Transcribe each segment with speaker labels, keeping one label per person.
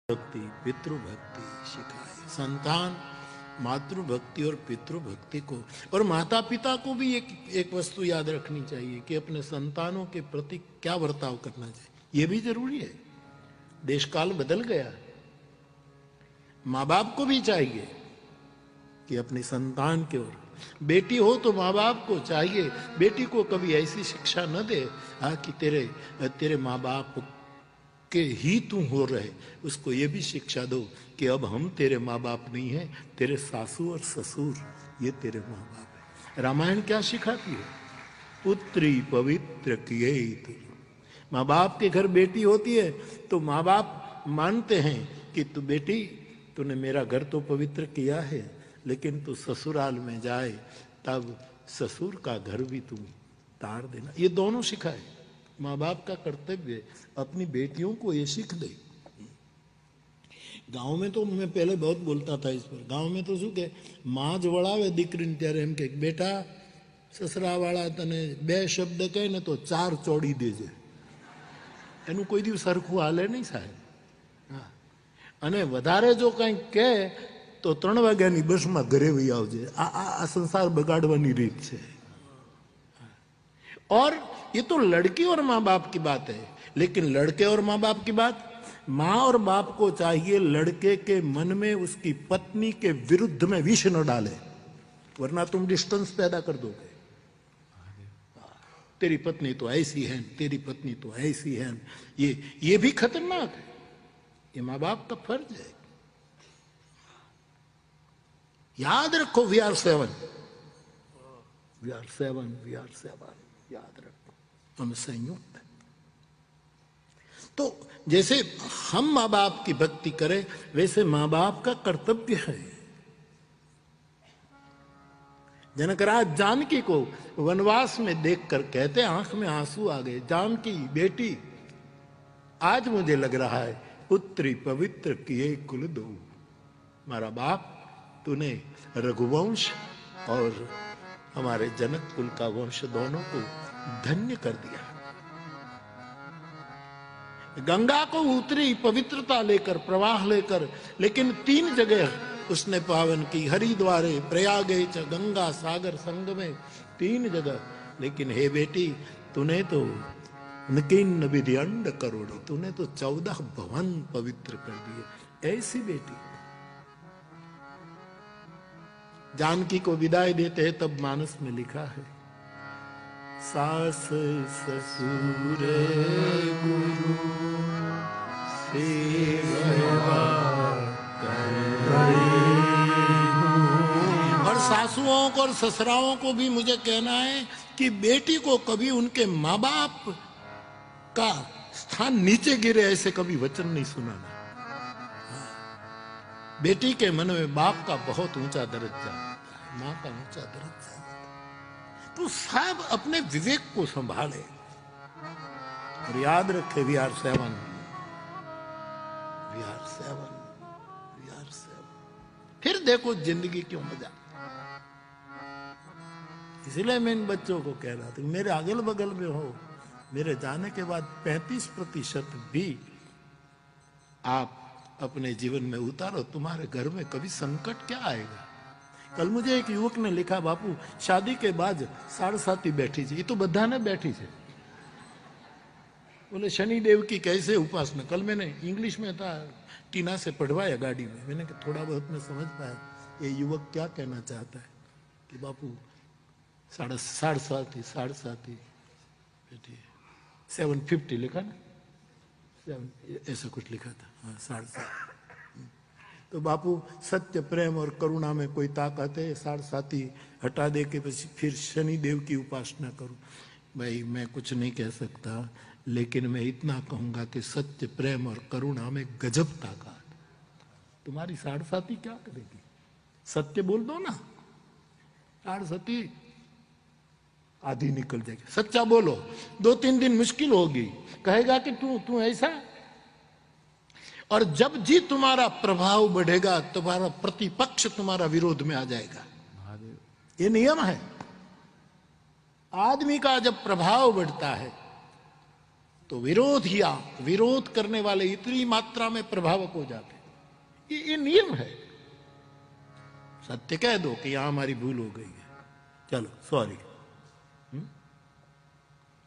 Speaker 1: भक्ति पितृभक्ति सिखाए। संतान मातृभक्ति और पितृभक्ति को, और माता पिता को भी एक वस्तु याद रखनी चाहिए कि अपने संतानों के प्रति क्या बर्ताव करना चाहिए। यह भी जरूरी है। देश काल बदल गया। माँ बाप को भी चाहिए कि अपनी संतान की ओर, बेटी हो तो माँ बाप को चाहिए बेटी को कभी ऐसी शिक्षा न दे कि तेरे माँ बाप के ही तू हो रहे। उसको ये भी शिक्षा दो कि अब हम तेरे माँ बाप नहीं हैं, तेरे सासू और ससुर ये तेरे माँ बाप है। रामायण क्या सिखाती है? पुत्री पवित्र किए तु। माँ बाप के घर बेटी होती है तो माँ बाप मानते हैं कि तू बेटी, तूने मेरा घर तो पवित्र किया है, लेकिन तू ससुराल में जाए तब ससुर का घर भी तू तार देना। ये दोनों सिखाए। माँ बाप का कर्तव्य अपनी बेटियों को ये सीख दे। गांव में तो मैं पहले बहुत बोलता था इस पर। गांव में तो शू के माँ ज वळावे दीकरीने त्यारे एम के बेटा ससरावाळा तने 2 शब्द कहे ने तो 4 चोड़ी देजे। एनु कोई दिवस सरखું हाले नहीं साहेब। हाँ, अने वधारे जो कहीं कहे तो 3 वाग्यानी बसमां घरे वही आवजे। आ संसार बगाड़वानी रीत छे। और ये तो लड़की और माँ बाप की बात है, लेकिन लड़के और माँ बाप की बात, माँ और बाप को चाहिए लड़के के मन में उसकी पत्नी के विरुद्ध में विष न डाले, वरना तुम डिस्टेंस पैदा कर दोगे। तेरी पत्नी तो ऐसी है, तेरी पत्नी तो ऐसी है, ये भी खतरनाक है। ये माँ बाप का फर्ज है। याद रखो वी आर 7 याद रखो, हम संयुक्त। तो जैसे हम माँ बाप की भक्ति करें वैसे माँ बाप का कर्तव्य है। जनकराज जानकी को वनवास में देखकर कहते आंख में आंसू आ गए, जानकी बेटी आज मुझे लग रहा है पुत्री पवित्र किए कुल दो। मारा बाप तूने रघुवंश और हमारे जनक कुल का वंश दोनों को धन्य कर दिया। गंगा को उतरी पवित्रता लेकर, प्रवाह लेकर, लेकिन 3 जगह उसने पावन की, हरिद्वारे, प्रयागे च गंगा सागर संगमे, 3 जगह। लेकिन हे बेटी तूने तो नकिन विधियंड करोड़ी, तूने तो 14 भवन पवित्र कर दिए। ऐसी बेटी। जानकी को विदाई देते हैं तब मानस में लिखा है, सास ससुर गुरु सेवा करे। और सासुओं को और ससुराओं को भी मुझे कहना है कि बेटी को कभी उनके माँ बाप का स्थान नीचे गिरे ऐसे कभी वचन नहीं सुनाना। बेटी के मन में बाप का बहुत ऊंचा दर्जा, माँ का ऊंचा दर्जा। तो सब अपने विवेक को संभाले और याद रखे वी आर 7। फिर देखो जिंदगी क्यों मजा। इसलिए मैं इन बच्चों को कह रहा था, मेरे अगल बगल में हो, मेरे जाने के बाद 35% भी आप अपने जीवन में उतारो, तुम्हारे घर में कभी संकट क्या आएगा। कल मुझे एक युवक ने लिखा, बापू शादी के बाद 7.5 बैठी थी। ये तो बधा ने बैठी थी। बोले शनिदेव की कैसे उपासना। कल मैंने इंग्लिश में था, टीना से पढ़वाया गाड़ी में। मैंने कहा थोड़ा बहुत मैं समझ पाया ये युवक क्या कहना चाहता है कि बापू 7.5 बैठी है। 750 लिखा ना, 7 ऐसा कुछ लिखा था। हाँ 7.5। तो बापू सत्य प्रेम और करुणा में कोई ताकत है? 7.5 हटा दे के फिर शनिदेव की उपासना करूं? भाई मैं कुछ नहीं कह सकता, लेकिन मैं इतना कहूंगा कि सत्य प्रेम और करुणा में गजब ताकत। तुम्हारी 7.5 क्या करेगी? सत्य बोल दो ना, 7.5 आधी निकल जाएगी। सच्चा बोलो, 2-3 दिन मुश्किल होगी, कहेगा कि तू ऐसा। और जब जी तुम्हारा प्रभाव बढ़ेगा, तुम्हारा प्रतिपक्ष तुम्हारा विरोध में आ जाएगा। ये नियम है। आदमी का जब प्रभाव बढ़ता है तो विरोध करने वाले इतनी मात्रा में प्रभावक हो जाते हैं। ये नियम है। सत्य कह दो कि यहां हमारी भूल हो गई है, चलो सॉरी,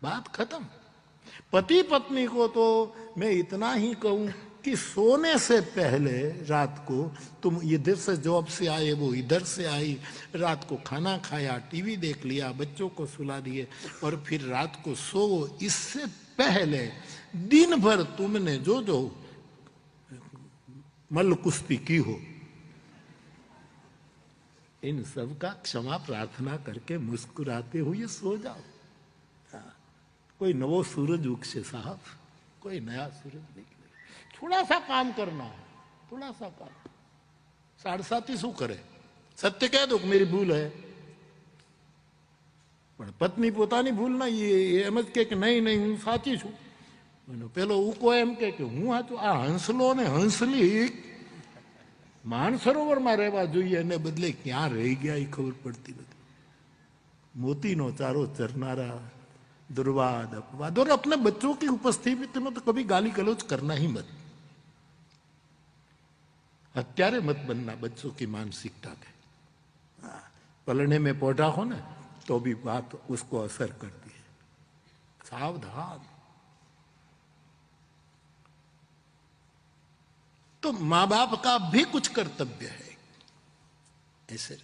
Speaker 1: बात खत्म। पति पत्नी को तो मैं इतना ही कहूं कि सोने से पहले रात को तुम इधर से जॉब से आए, वो इधर से आई, रात को खाना खाया, टीवी देख लिया, बच्चों को सुला दिए और फिर रात को सो, इससे पहले दिन भर तुमने जो जो मल्ल कुश्ती की हो, इन सब का क्षमा प्रार्थना करके मुस्कुराते हुए सो जाओ। कोई नवो सूरज उगसे साहब, कोई नया सूरज निकले। थोड़ा सा काम करना है, थोड़ा सा काम। 7:30 शू करे? सत्य कह दो कि मेरी भूल है, પણ પત્ની પોતાની ભૂલ ના એમ જ કે નહીં નહીં હું સાચી છું, પેલો ઉકો એમ કે હું સાચું। આ હંસલો ને હંસલી માનસરોવરમાં રહેવા જોઈએ, એને બદલે ક્યાં રહી ગયા એ ખબર પડતી નથી। મોતીનો ચારો ચરનારા, दुर्वाद अपवाद। और अपने बच्चों की उपस्थिति में तो कभी गाली गलौज करना ही मत, हत्यारे मत बनना बच्चों की मानसिकता के। पलने में पौधा हो ना तो भी बात उसको असर करती है, सावधान। तो माँ बाप का भी कुछ कर्तव्य है ऐसे।